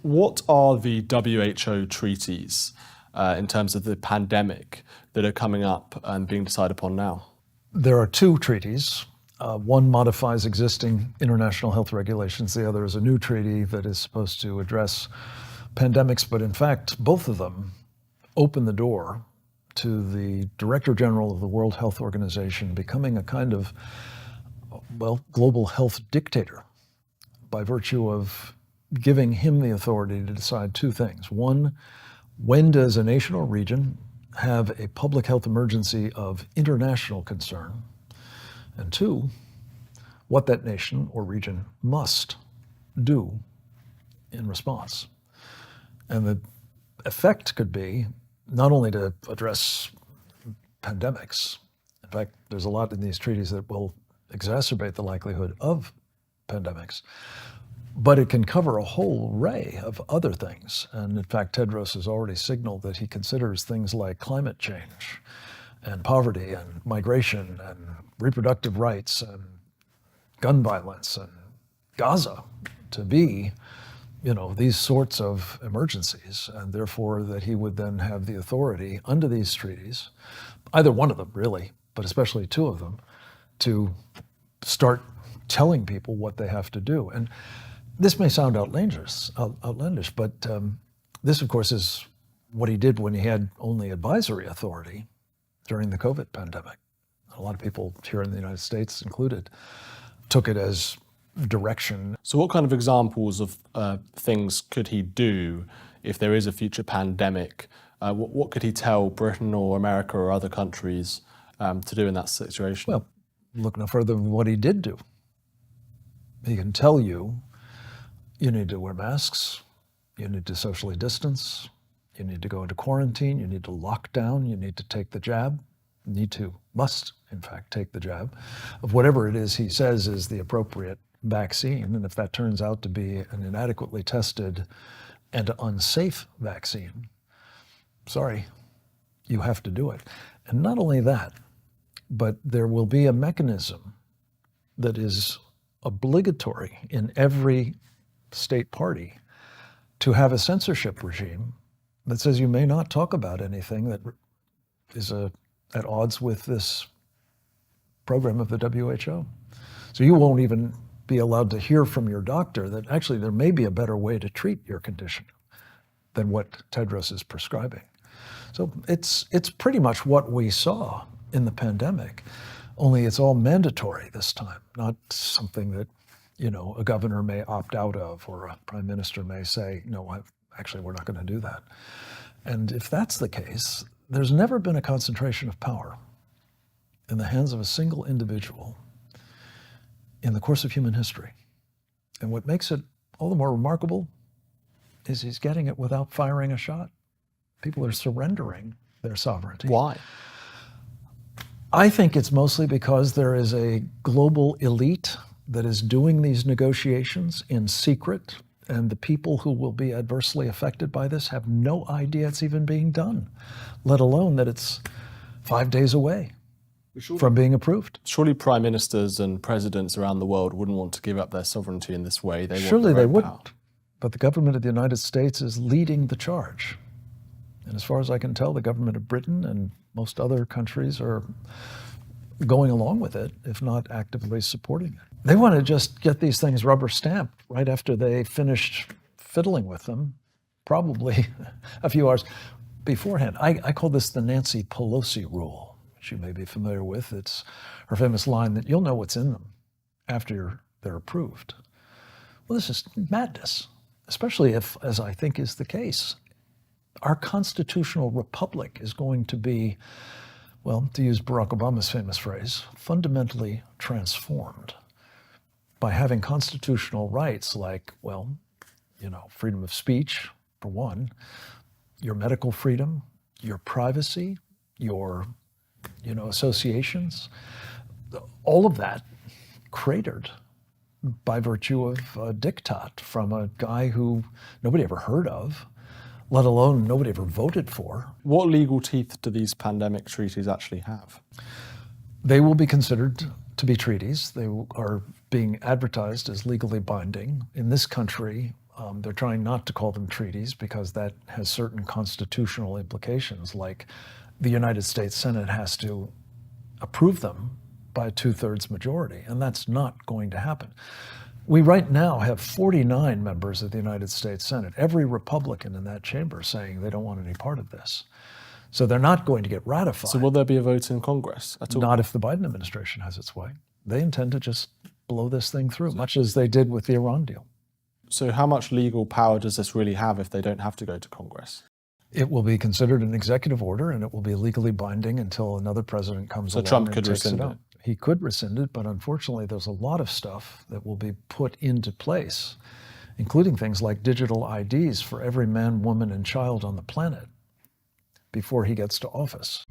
What are the WHO treaties in terms of the pandemic that are coming up and being decided upon now? There are two treaties. One modifies existing international health regulations. The other is a new treaty that is supposed to address pandemics. But in fact, both of them open the door to the Director General of the World Health Organization becoming a kind of, global health dictator by virtue of giving him the authority to decide two things. One, when does a nation or region have a public health emergency of international concern? And two, what that nation or region must do in response. And the effect could be not only to address pandemics. In fact, there's a lot in these treaties that will exacerbate the likelihood of pandemics, but it can cover a whole array of other things. And in fact, Tedros has already signaled that he considers things like climate change and poverty and migration and reproductive rights and gun violence and Gaza to be, these sorts of emergencies, and therefore that he would then have the authority under these treaties, either one of them really, but especially two of them, to start telling people what they have to do. And this may sound outlandish, but this, of course, is what he did when he had only advisory authority during the COVID pandemic. A lot of people here in the United States included took it as direction. So what kind of examples of things could he do if there is a future pandemic? What could he tell Britain or America or other countries to do in that situation? Well, look no further than what he did do. He can tell you, you need to wear masks, you need to socially distance, you need to go into quarantine, you need to lock down, you need to take the jab, must, in fact, take the jab of whatever it is he says is the appropriate vaccine. And if that turns out to be an inadequately tested and unsafe vaccine, sorry, you have to do it. And not only that, but there will be a mechanism that is obligatory in every state party to have a censorship regime that says you may not talk about anything that is at odds with this program of the WHO. So you won't even be allowed to hear from your doctor that actually there may be a better way to treat your condition than what Tedros is prescribing. So it's pretty much what we saw in the pandemic, only it's all mandatory this time, not something that, a governor may opt out of or a prime minister may say, no, actually, we're not going to do that. And if that's the case, there's never been a concentration of power in the hands of a single individual in the course of human history. And what makes it all the more remarkable is he's getting it without firing a shot. People are surrendering their sovereignty. Why? I think it's mostly because there is a global elite that is doing these negotiations in secret, and the people who will be adversely affected by this have no idea it's even being done, let alone that it's 5 days away from being approved. Surely prime ministers and presidents around the world wouldn't want to give up their sovereignty in this way. Surely they wouldn't. But the government of the United States is leading the charge. And as far as I can tell, the government of Britain and most other countries are going along with it, if not actively supporting it. They want to just get these things rubber stamped right after they finished fiddling with them, probably a few hours beforehand. I call this the Nancy Pelosi rule, which you may be familiar with. It's her famous line that you'll know what's in them after they're approved. Well, this is madness, especially if, as I think is the case, our constitutional republic is going to be, to use Barack Obama's famous phrase, fundamentally transformed by having constitutional rights like, freedom of speech, for one, your medical freedom, your privacy, your, associations, all of that cratered by virtue of a diktat from a guy who nobody ever heard of, let alone nobody ever voted for. What legal teeth do these pandemic treaties actually have? They will be considered to be treaties. They are being advertised as legally binding. In this country, They're trying not to call them treaties because that has certain constitutional implications, like the United States Senate has to approve them by a 2/3 majority, and that's not going to happen. We right now have 49 members of the United States Senate, every Republican in that chamber saying they don't want any part of this. So they're not going to get ratified. So will there be a vote in Congress at all? Not if the Biden administration has its way. They intend to just blow this thing through, much as they did with the Iran deal. So how much legal power does this really have if they don't have to go to Congress? It will be considered an executive order, and it will be legally binding until another president comes along Trump and could takes rescind it out. it. He could rescind it, but unfortunately there's a lot of stuff that will be put into place, including things like digital IDs for every man, woman, and child on the planet before he gets to office.